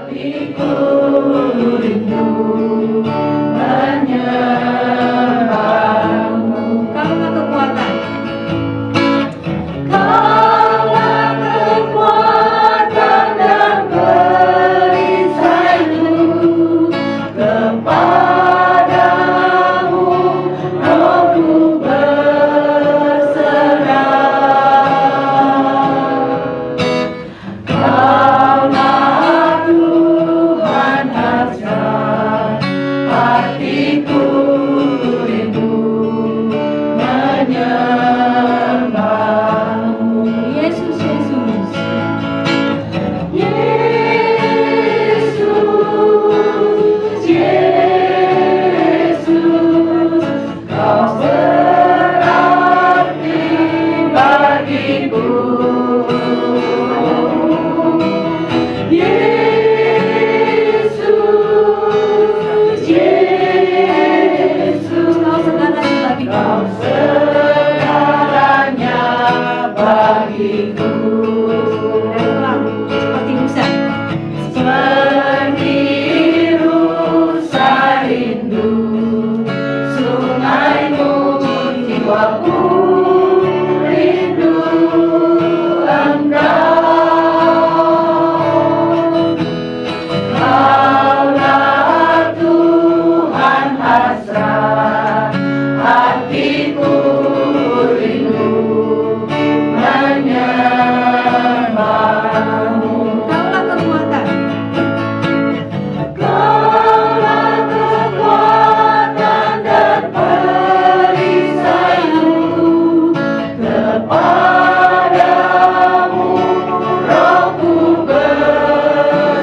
hatiku rindu menyembahmu. Kaulah kekuatan, kaulah kekuatan dan perisaiku. Kepadamu rohku berserah. Kaulah Tuhan hasrat hatiku rindu menyembahmu. Yesus, Yesus, Yesus, Yesus, Kau berarti bagiku. Yesus, Yesus, Kau segalanya bagiku. Kau segalanya bagiku. Seperti Musa, seperti rusa rindu sungaimu, jiwaku rindu Engkau. Kaulah Tuhan hasrat hatiku rindu menyembahmu. Kaulah kekuatan, kaulah kekuatan dan perisaiku. Kepadamu rohku berserah.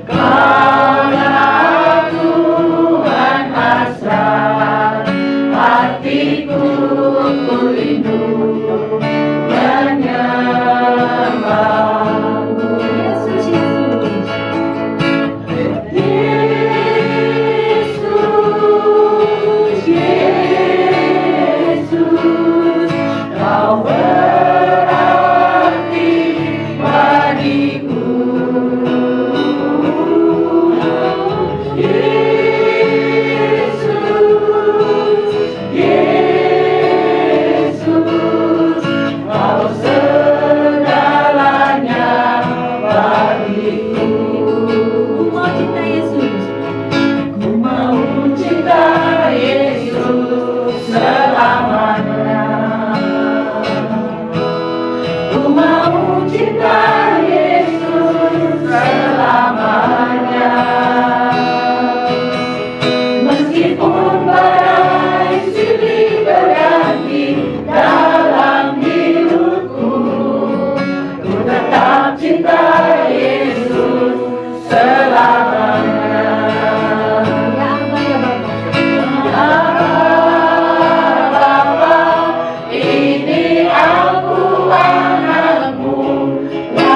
Kaulah Tuhan hasrat hatiku rindu menyembahmu. Yesus, Yesus, Yesus, Kau berarti bagiku. Yesus, Yesus, Kau segalanya bagiku. Ku mau cinta Yesus, ku mau cinta Yesus selamanya. Ku mau cinta Yesus selamanya. Meskipun badai silih berganti dalam hidupku, ku tetap cinta Yesus selamanya. Ya Abba, ya Bapa, ya Bapa, ini aku anakmu, ya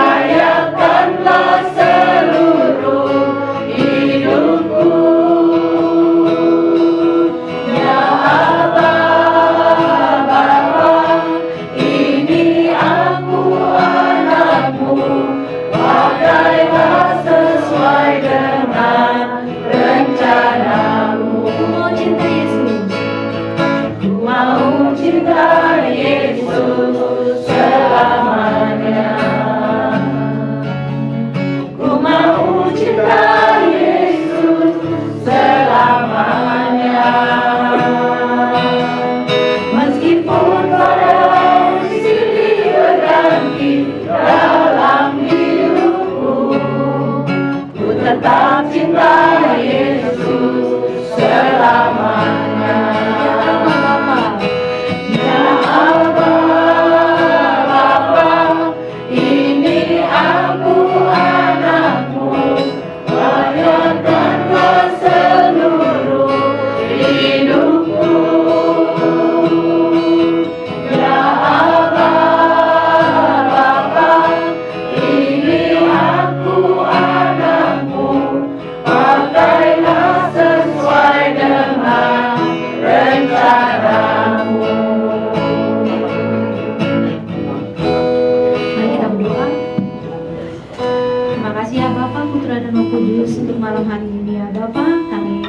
dan Roh Kudus untuk malam hari ini ya Bapak. Kami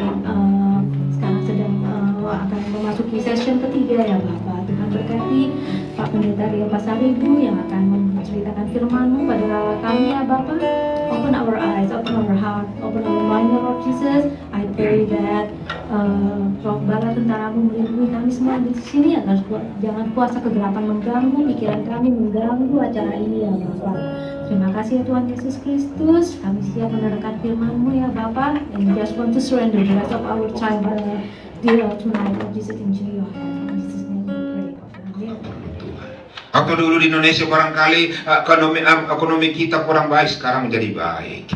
sekarang sedang akan memasuki session ketiga ya Bapak. Tuhan berkati Pak Pendeta Rio Pasaribu yang akan menceritakan firman-Mu pada kami ya Bapak. Open our eyes, open our heart, open our mind, Lord Jesus. I pray that Roh Bala Tentara-Mu melindungi kami semua di sini agar jangan kuasa kegelapan mengganggu pikiran kami, mengganggu acara ini ya Bapak. Terima kasih ya Tuhan Yesus Kristus. Kami siap menerangkan firman-Mu ya Bapak. And we just want to surrender the rest of our time tonight, Lord Jesus, into your hands. In Jesus' name we pray. Amen. Waktu dulu di Indonesia barangkali ekonomi kita kurang baik, sekarang menjadi baik.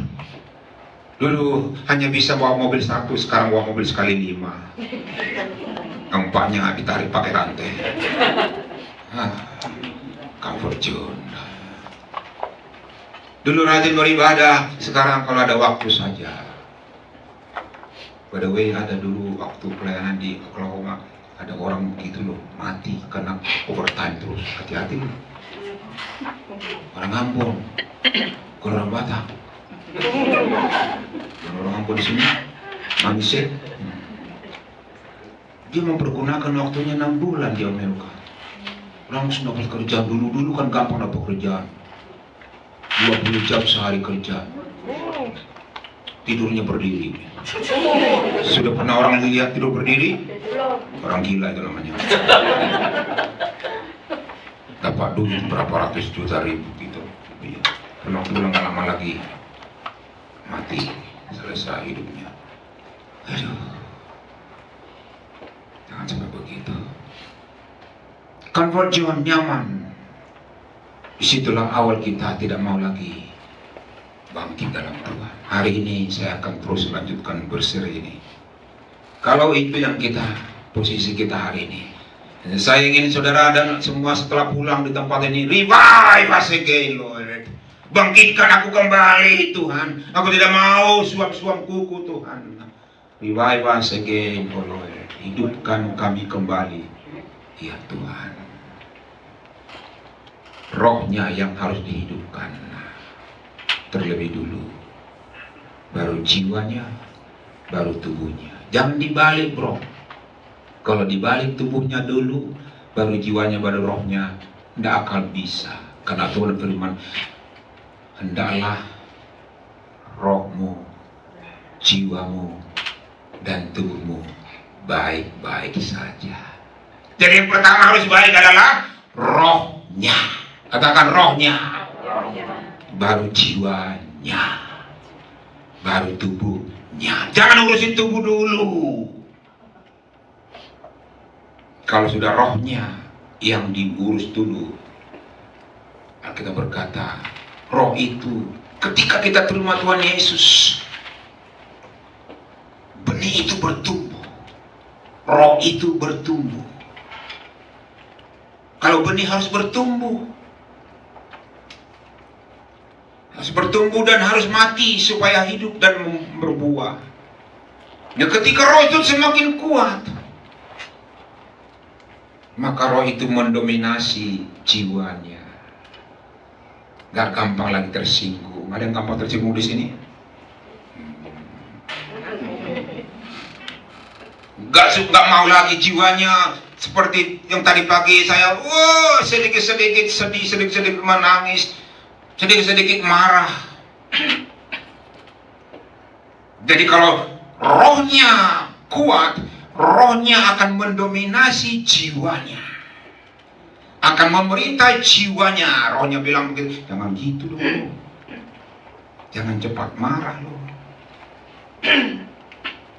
Dulu hanya bisa bawa mobil satu, sekarang bawa mobil sekali 5. Empatnya ditarik pakai rantai. Comfort zone. Dulu rajin beribadah, sekarang kalau ada waktu saja. By the way, ada dulu waktu pelayanan di Oklahoma, ada orang begitu loh, mati karena overtime terus. Hati-hati loh. Orang Ambon, kalau orang Batak, orang Ambon di sini, manusia, dia mempergunakan waktunya 6 bulan di Amerika. Langsung dapat kerjaan, dulu kan gampang dapat kerjaan. 20 jam sehari kerja, tidurnya berdiri. Sudah pernah orang lihat tidur berdiri? Orang gila itu namanya. Dapat duit berapa ratus juta ribu gitu. Pulang gak lama lagi mati, selesai hidupnya. Aduh, jangan sampai begitu. Comfort zone, nyaman. Disitulah awal kita tidak mau lagi bangkit dalam Tuhan. Hari ini saya akan terus lanjutkan berseri ini. Kalau itu yang posisi kita hari ini. Saya ingin saudara dan semua setelah pulang di tempat ini, revive us again, Lord. Bangkitkan aku kembali, Tuhan. Aku tidak mau suap-suap kuku, Tuhan. Revive us again, oh Lord. Hidupkan kami kembali, ya Tuhan. Rohnya yang harus dihidupkan terlebih dulu, baru jiwanya, baru tubuhnya. Jangan dibalik bro. Kalau dibalik tubuhnya dulu, baru jiwanya, baru rohnya, tidak akan bisa. Karena Tuhan firman, hendaklah rohmu, jiwamu, dan tubuhmu baik-baik saja. Jadi yang pertama harus baik adalah rohnya. Katakan rohnya, baru jiwanya, baru tubuhnya. Jangan urusin tubuh dulu. Kalau sudah rohnya yang diurus dulu, kita berkata, roh itu ketika kita terima Tuhan Yesus, benih itu bertumbuh, roh itu bertumbuh. Kalau benih harus bertumbuh, dan harus mati supaya hidup dan berbuah. Ya, ketika roh itu semakin kuat, maka roh itu mendominasi jiwanya. Gak gampang lagi tersinggung. Ada yang gampang tersinggung di sini? Gak mau lagi jiwanya seperti yang tadi pagi saya, sedikit-sedikit sedih, sedikit-sedikit menangis, sedikit-sedikit marah. Jadi kalau rohnya kuat, rohnya akan mendominasi jiwanya, akan memerintah jiwanya. Rohnya bilang begitu, jangan gitu dulu, jangan cepat marah loh.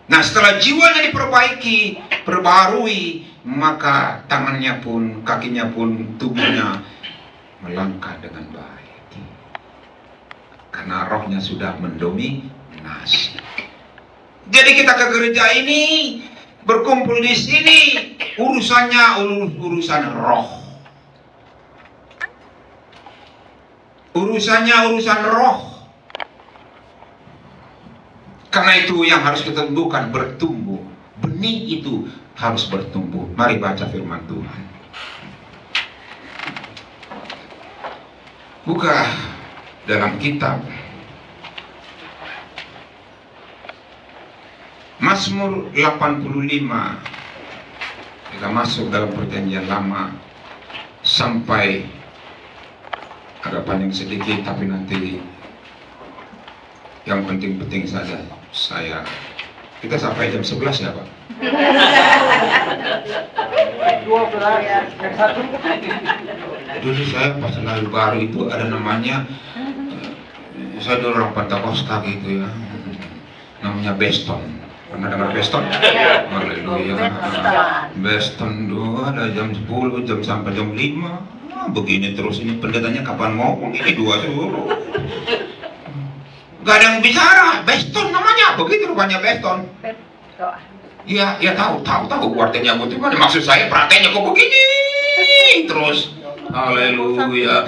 Nah, setelah jiwanya diperbaiki, perbarui, maka tangannya pun, kakinya pun, tubuhnya melangkah dengan baik. Karena rohnya sudah mendominasi. Jadi kita ke gereja ini, berkumpul di sini, urusannya urusan roh. Urusannya urusan roh. Karena itu yang harus kita tumbuhkan, bertumbuh. Benih itu harus bertumbuh. Mari baca firman Tuhan. Buka dalam kitab Mazmur 85. Kita masuk dalam perjanjian lama sampai agak panjang sedikit, tapi nanti yang penting-penting saja kita sampai jam 11 ya Pak? 12 Dulu saya pas lalu baru itu ada namanya, saya dulu orang Pentakosta gitu ya, namanya Beston. Pernah dengar Beston? Haleluya. Beston dulu ada jam 10, jam sampai jam 5. Begini terus, ini pendetanya kapan ngomong, ini 2 suruh. Gak ada yang bicara, Beston namanya, begitu rupanya Beston. Ya tahu artinya begitu. Maksud saya prakteknya kok begini terus. Haleluya,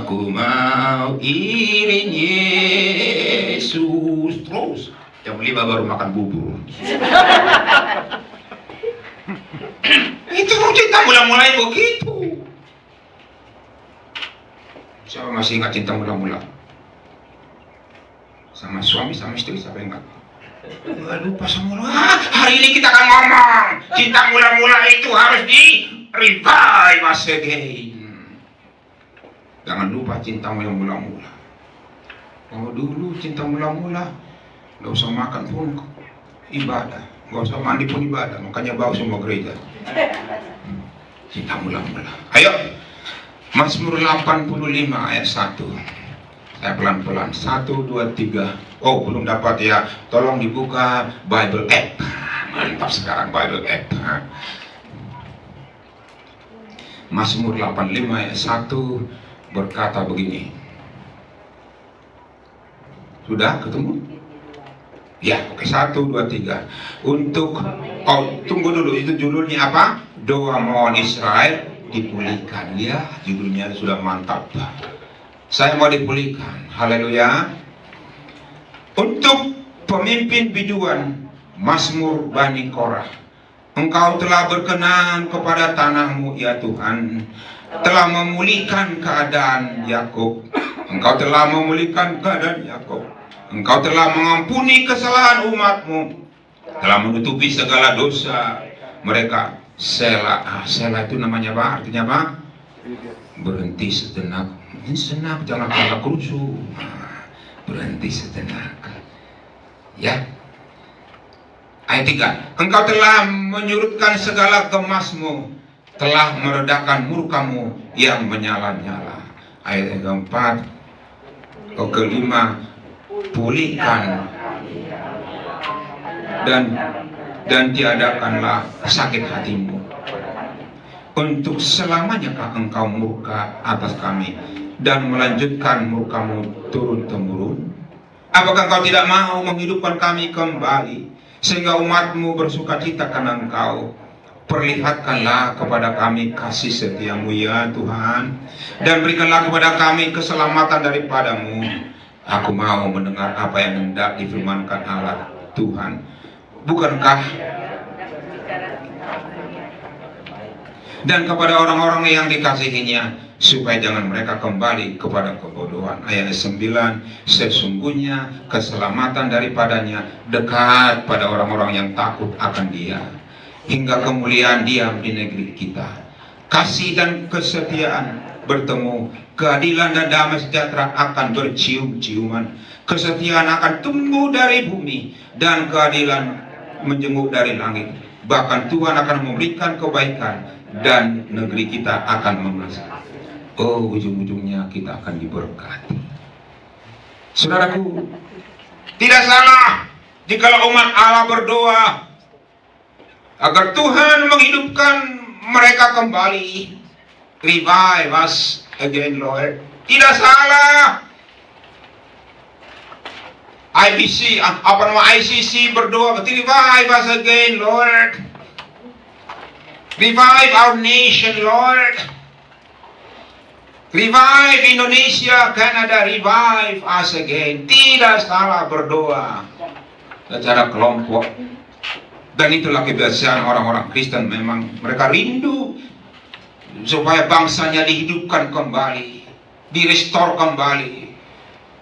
aku mau iring Yesus terus. Jam 5 baru makan bubur. Itu cinta mula-mulai begitu. Siapa masih ingat cinta mula-mula? Sama suami, sama istri, siapa yang ingat? Lupa semua. Hari ini kita akan ngomong cinta mula-mula itu harus di revive us again. Jangan lupa cinta mula-mula. Kalau dulu cinta mula-mula, nggak usah makan pun ibadah, nggak usah mandi pun ibadah. Makanya bawa semua gereja. Cinta mula-mula. Ayo, Mazmur 85 ayat 1. Saya pelan-pelan, 1, 2, 3. Oh, belum dapat ya, tolong dibuka Bible app. Mantap sekarang Bible app. Mazmur 85 ayat 1 berkata begini. Sudah ketemu? Ya, oke, 1, 2, 3. Untuk, tunggu dulu, itu judulnya apa? Doa mohon Israel dipulihkan. Ya, judulnya sudah mantap. Saya mau dipulihkan. Haleluya. Untuk pemimpin biduan Mazmur Bani Korah, Engkau telah berkenan kepada tanahmu ya Tuhan, telah memulihkan keadaan Yakub. Engkau telah memulihkan keadaan Yakub. Engkau telah mengampuni kesalahan umatmu, telah menutupi segala dosa mereka. Selah. Selah itu namanya apa? Artinya apa? Berhenti sejenak. Sejenak, jangan kalah kerusuh. Berhenti sejenak. Ya. Ayat 3. Engkau telah menyurutkan segala gemasmu, telah meredakan murkamu yang menyala-nyala. Ayat yang keempat. Kelima, pulihkan dan tiadakanlah sakit hatimu. Untuk selamanya engkau murka atas kami dan melanjutkan murkamu turun-temurun? Apakah engkau tidak mau menghidupkan kami kembali sehingga umatmu bersuka cita karena engkau? Perlihatkanlah kepada kami kasih setiamu ya Tuhan, dan berikanlah kepada kami keselamatan daripadamu. Aku mau mendengar apa yang hendak difirmankan Allah Tuhan. Bukankah dan kepada orang-orang yang dikasihinya, supaya jangan mereka kembali kepada kebodohan. Ayat 9. Sesungguhnya keselamatan daripadanya dekat pada orang-orang yang takut akan Dia, hingga kemuliaan diam di negeri kita. Kasih dan kesetiaan bertemu, keadilan dan damai sejahtera akan bercium-ciuman. Kesetiaan akan tumbuh dari bumi dan keadilan menjenguk dari langit. Bahkan Tuhan akan memberikan kebaikan dan negeri kita akan memasuk. Oh, ujung-ujungnya kita akan diberkati. Saudaraku, tidak salah jika umat Allah berdoa agar Tuhan menghidupkan mereka kembali. Revive us again, Lord. Tidak salah. ICC berdoa, revive us again, Lord. Revive our nation, Lord. Revive Indonesia, Canada, revive us again. Tidak salah berdoa secara kelompok. Dan itulah kebiasaan orang-orang Kristen, memang mereka rindu supaya bangsanya dihidupkan kembali, direstor kembali,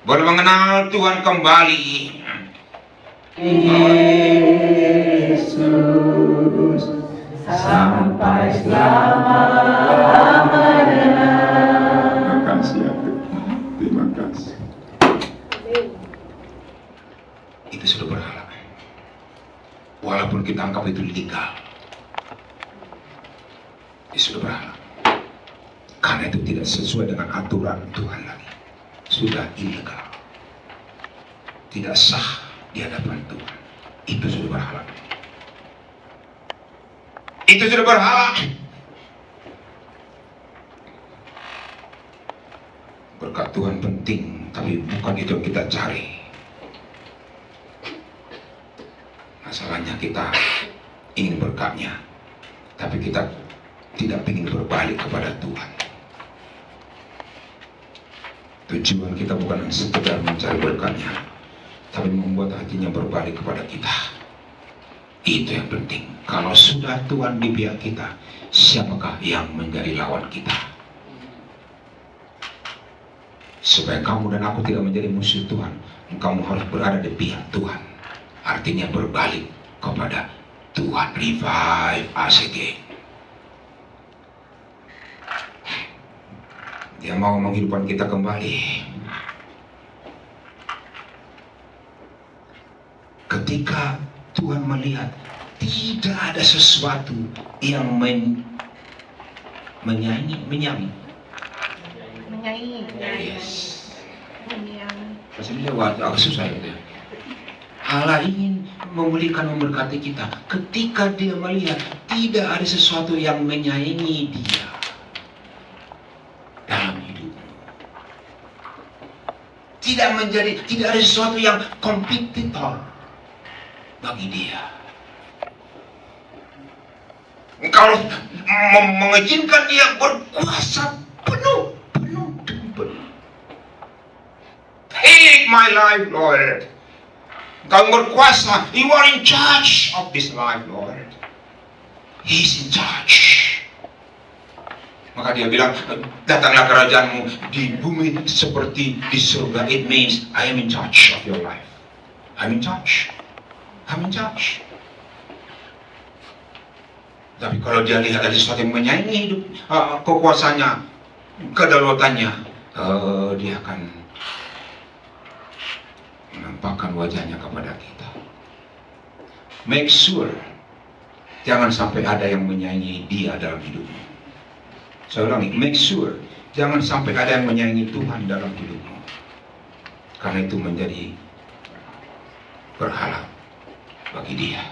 boleh mengenal Tuhan kembali. Yesus sampai selama-lamanya. Terima kasih ya Tuhan. Terima kasih. Itu sudah berhala. Walaupun kita anggap itu legal, itu sudah berhala. Karena itu tidak sesuai dengan aturan Tuhan lagi. Sudah ilegal. Tidak sah di hadapan Tuhan. Itu sudah berhala. Itu sudah berhala. Berkat Tuhan penting, tapi bukan itu yang kita cari. Masalahnya kita ingin berkatnya, tapi kita tidak ingin berbalik kepada Tuhan. Tujuan kita bukan sekedar mencari berkatnya, tapi membuat hatinya berbalik kepada kita. Itu yang penting. Kalau sudah Tuhan di pihak kita, siapakah yang menjadi lawan kita? Supaya kamu dan aku tidak menjadi musuh Tuhan, kamu harus berada di pihak Tuhan. Artinya berbalik kepada Tuhan. Revive us again. Dia mau menghidupkan kita kembali. Ketika Tuhan melihat tidak ada sesuatu yang menyanyi. Yes. Bahasa Jawa agak susah itu. Allah ingin memulihkan, memberkati kita. Ketika dia melihat tidak ada sesuatu yang menyaingi dia dalam hidupmu. Tidak ada sesuatu yang kompetitor bagi dia. Kalau mengizinkan dia berkuasa penuh. Take my life, Lord. Kau berkuasa. You are in charge of this life, Lord. He's in charge. Maka dia bilang, datanglah kerajaanmu di bumi seperti di surga. It means I am in charge of your life. I'm in charge. Tapi kalau dia lihat ada sesuatu yang menyaingi hidup, kekuasaannya, kedaulatannya, dia akan menampakkan wajahnya kepada kita. Make sure jangan sampai ada yang menyaingi dia dalam hidupmu. Saya ulangi, make sure jangan sampai ada yang menyaingi Tuhan dalam hidupmu. Karena itu menjadi berhala bagi dia.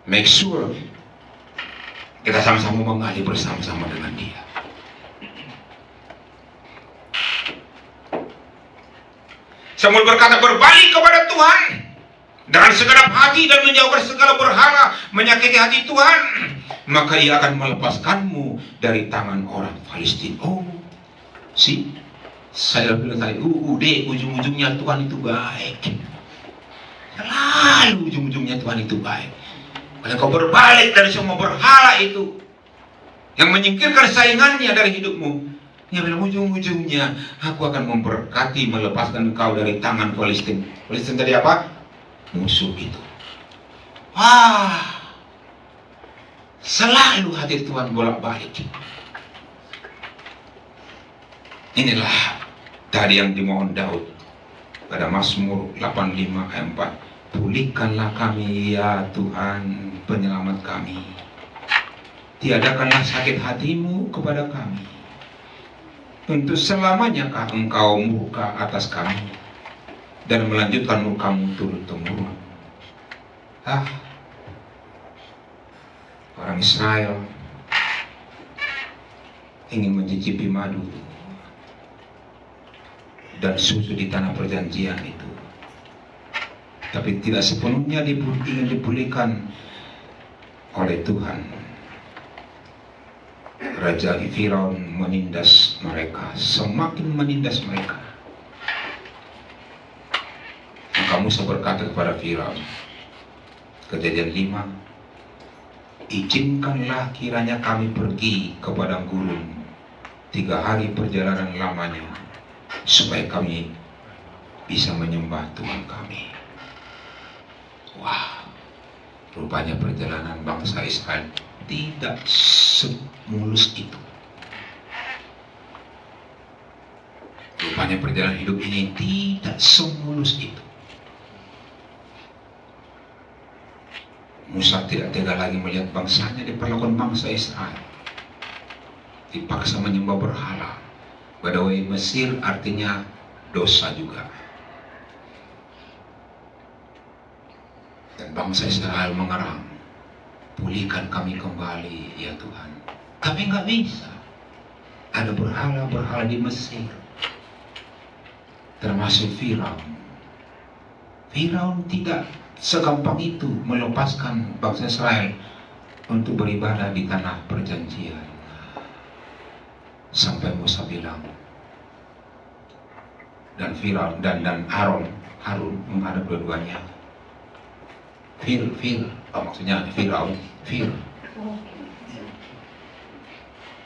Make sure kita sama-sama mengalir bersama-sama dengan dia. Samuel berkata, berbalik kepada Tuhan dengan segenap hati dan menjauhkan segala berhala menyakiti hati Tuhan, maka ia akan melepaskanmu dari tangan orang Palestina. Oh, saya bilang tadi, ujung-ujungnya Tuhan itu baik. Selalu ujung-ujungnya Tuhan itu baik. Kalau kau berbalik dari semua berhala itu yang menyingkirkan saingannya dari hidupmu, dia bilang ujung-ujungnya aku akan memberkati, melepaskan engkau dari tangan Palestina. Palestina tadi apa? Musuh itu. Selalu hati Tuhan bolak-balik. Inilah tadi yang dimohon Daud pada Mazmur 85 ayat 4. Pulihkanlah kami ya Tuhan, penyelamat kami. Tiadakanlah sakit hatimu kepada kami. Untuk selamanyakah engkau murka atas kami dan melanjutkan murkamu turun-temurun? Orang Israel ingin mencicipi madu dan susu di tanah perjanjian itu, tapi tidak sepenuhnya ingin dipulihkan oleh Tuhan. Raja Firaun menindas mereka, semakin menindas mereka. Maka Musa berkata kepada Firaun, Kejadian 5, izinkanlah kiranya kami pergi ke padang gurun 3 hari perjalanan lamanya, supaya kami bisa menyembah Tuhan kami. Wah, rupanya perjalanan bangsa Israel tidak semulus itu. Rupanya perjalanan hidup ini tidak semulus itu. Musa tidak tega lagi melihat bangsanya diperlakukan bangsa Israel. Dipaksa menyembah berhala. By the way, Mesir artinya dosa juga. Dan bangsa Israel mengerang, pulihkan kami kembali ya Tuhan. Kami nggak bisa. Ada berhala-berhala di Mesir, termasuk Firaun. Firaun tidak segampang itu melepaskan bangsa Israel untuk beribadah di tanah perjanjian. Sampai Musa bilang, dan Firaun dan Harun menghadap dua-duanya. Maksudnya Firaun,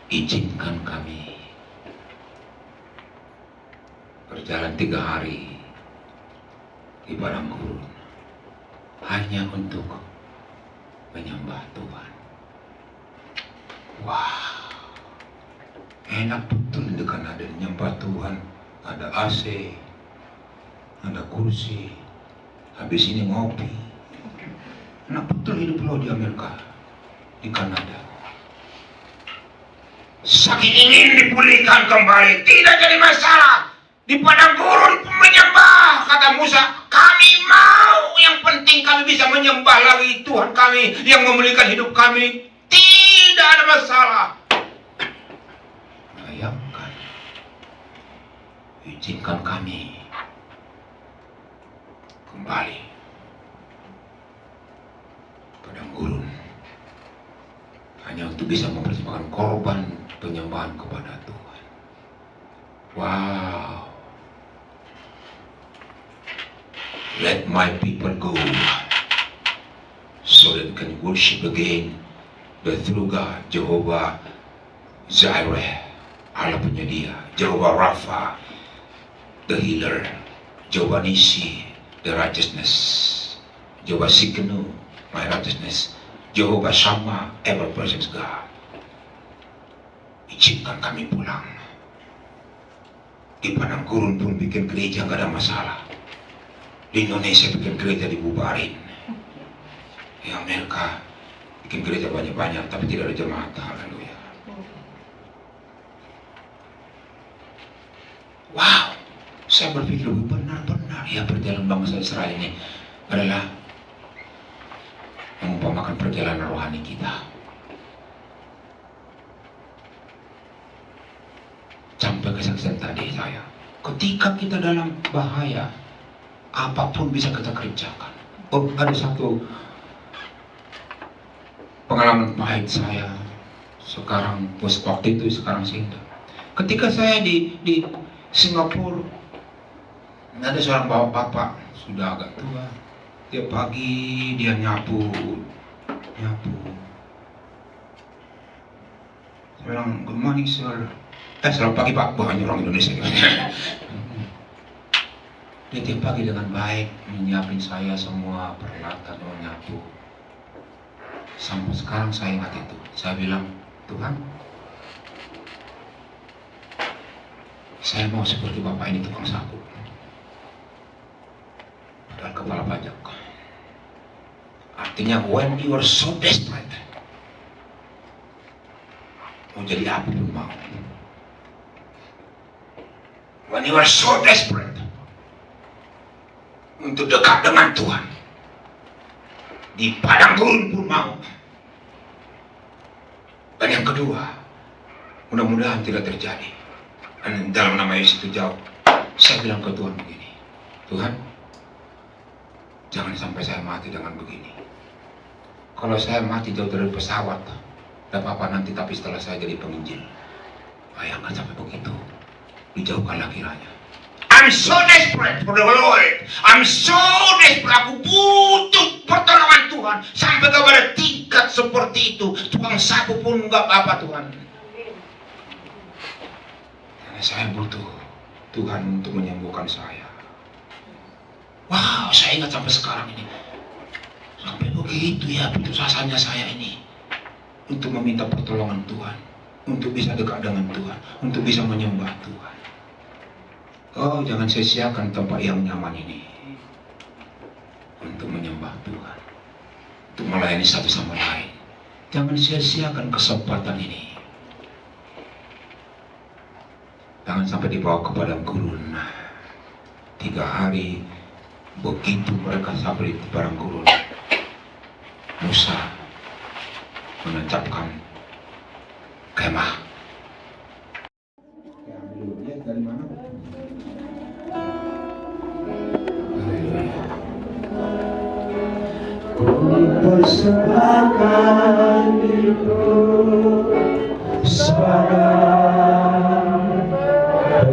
izinkan kami berjalan 3 hari di padang gurun hanya untuk menyembah Tuhan. Wah, enak betul dengan ada menyembah Tuhan. Ada AC, ada kursi, habis ini ngopi. Enak betul hidup lo di Amerika, di Kanada. Saking ingin dipulihkan kembali, tidak jadi masalah. Di padang gurun menyembah, kata Musa, kami mau, yang penting kami bisa menyembah lagi Tuhan kami yang memulihkan hidup kami. Tidak ada masalah. Bayangkan, izinkan kami kembali padang gurun hanya untuk bisa mempersembahkan korban penyembahan kepada Tuhan. Wow. Let my people go so that we can worship again the true God, Jehovah Jireh, Allah penyedia, Jehovah Rapha, the healer, Jehovah Nisi, the righteousness, Jehovah Sikenu, my righteousness, Jehovah Shammah, ever-present God. Izinkan kami pulang. Di padang gurun pun bikin gereja nggak ada masalah. Di Indonesia bikin gereja dibubarin. Di Amerika bikin gereja banyak-banyak tapi tidak ada jemaat. Haleluya. Wow, saya berpikir benar-benar ya perjalanan bangsa Israel ini adalah mengumpamakan perjalanan rohani kita. Sampai kesaksian tadi saya, ketika kita dalam bahaya, apapun bisa kita kerjakan. Oh, ada satu pengalaman pahit saya sekarang, waktu itu sekarang singkat. Ketika saya di Singapura, ada seorang bapak sudah agak tua. Tiap pagi dia nyapu. Saya bilang, good morning sir. Selamat pagi pak, bukannya orang Indonesia. Dia tiap pagi dengan baik menyiapin saya semua peralatan menyapu. Sampai sekarang saya ingat itu. Saya bilang, Tuhan, saya mau seperti bapak ini tukang sapu. Padahal kepala pajak. Artinya when you are so desperate, mau jadi apapun mau. When you are so desperate untuk dekat dengan Tuhan, di padang gurun pun mau. Dan yang kedua, mudah-mudahan tidak terjadi. Dan dalam nama Yesus itu jauh. Saya bilang ke Tuhan begini, Tuhan, jangan sampai saya mati dengan begini. Kalau saya mati jauh dari pesawat, tidak apa-apa nanti, tapi setelah saya jadi penginjil, bayangkan sampai begitu. Dijauhkanlah kiranya. I'm so desperate for the Lord. I'm so desperate. Aku butuh pertolongan Tuhan sampai kepada tingkat seperti itu. Tukang sapu pun nggak apa-apa Tuhan. Karena saya butuh Tuhan untuk menyembuhkan saya. Wow, saya ingat sampai sekarang ini. Sampai begitu ya putus asanya saya ini untuk meminta pertolongan Tuhan, untuk bisa dekat dengan Tuhan, untuk bisa menyembah Tuhan. Oh, jangan sia-siakan tempat yang nyaman ini untuk menyembah Tuhan, untuk melayani satu sama lain. Jangan sia-siakan kesempatan ini. Jangan sampai dibawa ke padang gurun. 3 hari begitu mereka sampai di padang gurun, Musa menancapkan kemah. Dari mana? Ku persembahkan diriku sebagai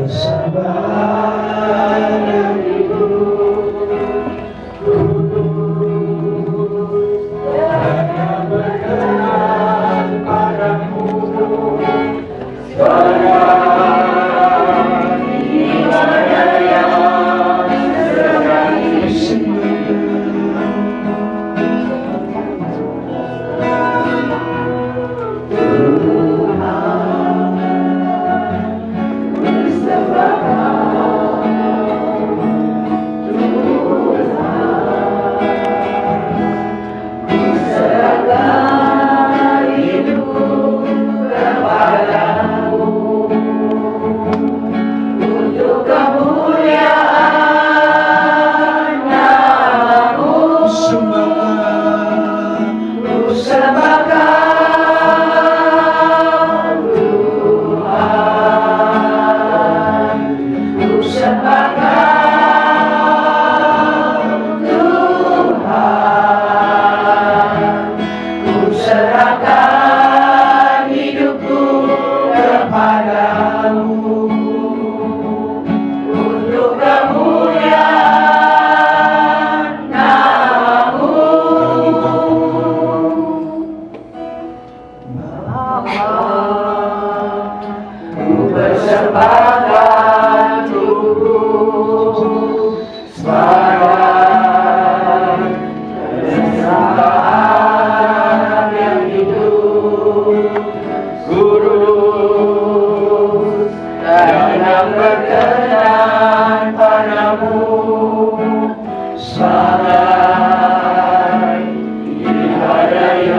persembahan yang hidup, hanya berkenan padamu sebagai ibadah yang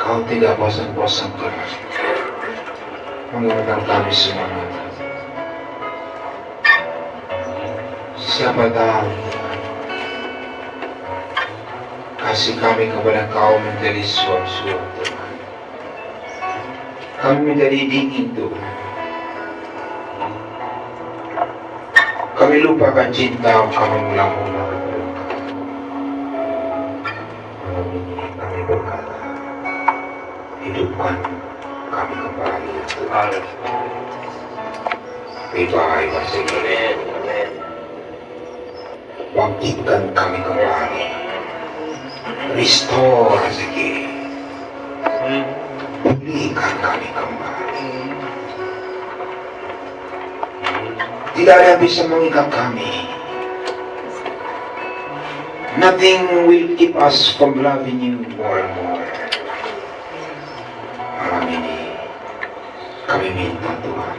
Kau tidak bosan-bosan Tuhan mengingatkan kami semuanya. Siapa tahu Tuhan, kasih kami kepada Kau menjadi suam-suam Tuhan. Kami menjadi dingin Tuhan. Kami lupakan cinta, kami mula-mula kepada Engkau. Malam ini kami berkata, hidupkan kami kembali ya Tuhan. Revive us again. Bangkitkan kami kembali. Restore us again. Pulihkan kami kembali. Tidak ada yang bisa mengikat kami. Nothing will keep us from loving you more and more. Malam ini kami minta Tuhan,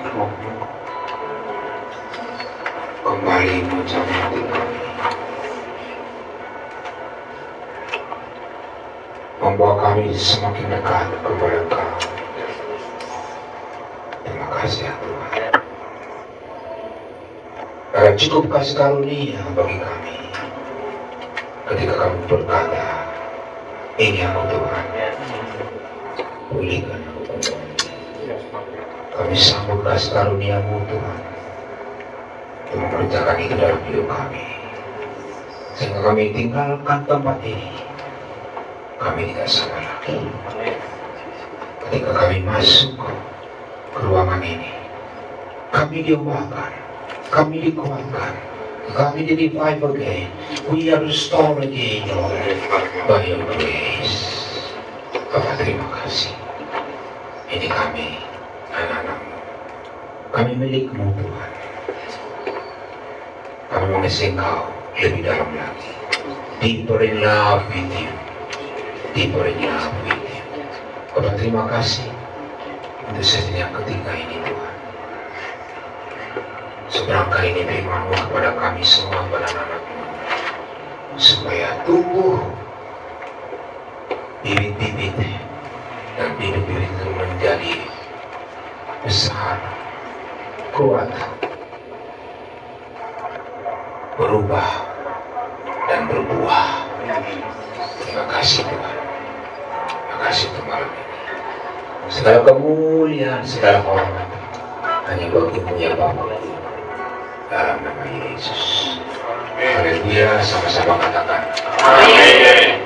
kembali menjamah hati kami, membawa kami semakin dekat kepada Kau. Terima kasih ya Tuhan. Karena cukup kasih karunia bagi kami ketika kami berkata, ini aku Tuhan, pulihkan aku Tuhan. Kami sambut kasih karunia-Mu Tuhan untuk mengerjakan itu dalam hidup kami, sehingga kami tinggalkan tempat ini. Kami tidak sama lagi. Ketika kami masuk ke ruangan ini, kami diubahkan, kami dikuatkan, kami di-revive again. We are restored again, Lord, by your grace. Bapak, terima kasih. Ini kami, anak-anak-Mu. Kami milik-Mu, Tuhan. Kami mengasihi Engkau lebih dalam lagi. Deeper in love with you. Deeper in love with you. Bapak, terima kasih untuk sesi yang ketiga ini, Tuhan. Seberangkali ini firman-Mu kepada kami semua, pada anak-anak-Mu, supaya tumbuh bibit-bibit, dan bibit-bibit itu menjadi besar, kuat, berubah, dan berbuah. Terima kasih Tuhan. Terima kasih untuk malam ini. Segala kemuliaan, segala hormat hanya bagi-Mu ya Bapa. Dalam nama Yesus. Haleluya, sama-sama katakan. Amin.